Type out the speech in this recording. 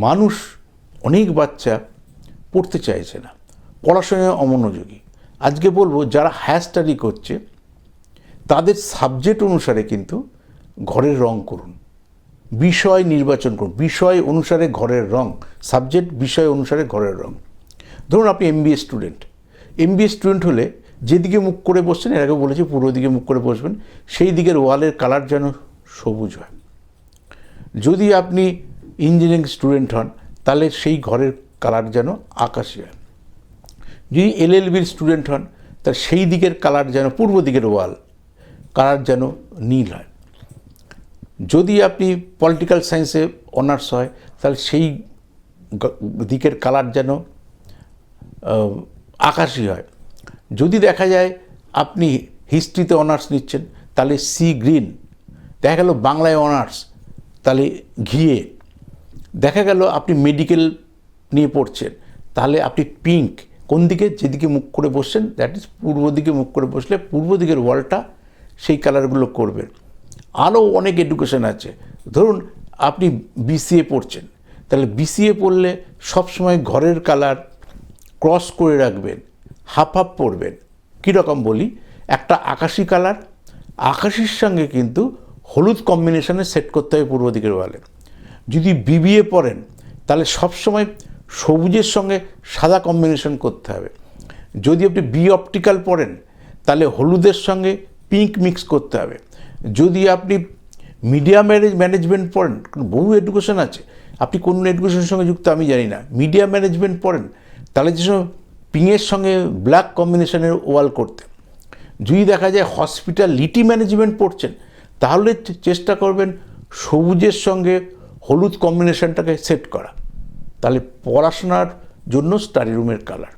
মানুষ, অনেক বাচ্চা পড়তে চাইছে না, পড়াশোনায় অমনোযোগী। আজকে বলবো যারা হায়ার স্টাডি করছে তাদের সাবজেক্ট অনুসারে কিন্তু ঘরের রং করুন, বিষয় নির্বাচন করুন, বিষয় অনুসারে ঘরের রং, সাবজেক্ট বিষয় অনুসারে ঘরের রং। ধরুন আপনি এমবিএ স্টুডেন্ট হলে যেদিকে মুখ করে বসছেন, এর আগে বলেছি পূর্ব দিকে মুখ করে বসবেন, সেই দিকের ওয়ালের কালার যেন সবুজ হয়। যদি আপনি ইঞ্জিনিয়ারিং স্টুডেন্ট হন তাহলে সেই ঘরের কালার যেন আকাশি হয়। যদি এলএলবির স্টুডেন্ট হন তাহলে সেই দিকের কালার যেন, পূর্ব দিকের ওয়াল কালার যেন নীল হয়। যদি আপনি পলিটিক্যাল সায়েন্সে অনার্স হয় তাহলে সেই দিকের কালার যেন আকাশি হয়। যদি দেখা যায় আপনি হিস্ট্রিতে অনার্স নিচ্ছেন তাহলে সি গ্রিন, দেখা গেল বাংলায় অনার্স তাহলে ঘিয়ে, দেখা গেল আপনি মেডিকেল নিয়ে পড়ছেন তাহলে আপনি পিঙ্ক। কোন দিকে? যেদিকে মুখ করে বসছেন, দ্যাট ইজ পূর্ব দিকে মুখ করে বসলে পূর্ব দিকের ওয়ালটা সেই কালারগুলো করবেন। আরও অনেক এডুকেশন আছে। ধরুন আপনি বিসিএ পড়ছেন, তাহলে বিসিএ পড়লে সবসময় ঘরের কালার ক্রস করে রাখবেন, হাফ হাফ পড়বেন। কীরকম বলি, একটা আকাশি কালার, আকাশির সঙ্গে কিন্তু হলুদ কম্বিনেশনে সেট করতে হবে পূর্ব দিকের ওয়ালে। যদি বিবিএ পড়েন তাহলে সবসময় সবুজের সঙ্গে সাদা কম্বিনেশন করতে হবে। যদি আপনি বি অপটিক্যাল পড়েন তাহলে হলুদের সঙ্গে পিঙ্ক মিক্স করতে হবে। যদি আপনি মিডিয়া ম্যানেজমেন্ট পড়েন, বহু এডুকেশন আছে, আপনি কোন এডুকেশনের সঙ্গে যুক্ত আমি জানি না, মিডিয়া ম্যানেজমেন্ট পড়েন তাহলে যে সময় পিঙ্কের সঙ্গে ব্ল্যাক কম্বিনেশনের ওয়াল করতে। যদি দেখা যায় হসপিটালিটি ম্যানেজমেন্ট পড়ছেন তাহলে চেষ্টা করবেন সবুজের সঙ্গে হলুদ কম্বিনেশনটাকে সেট করা। তাহলে পড়াশোনার জন্য স্টাডি রুমের কালার।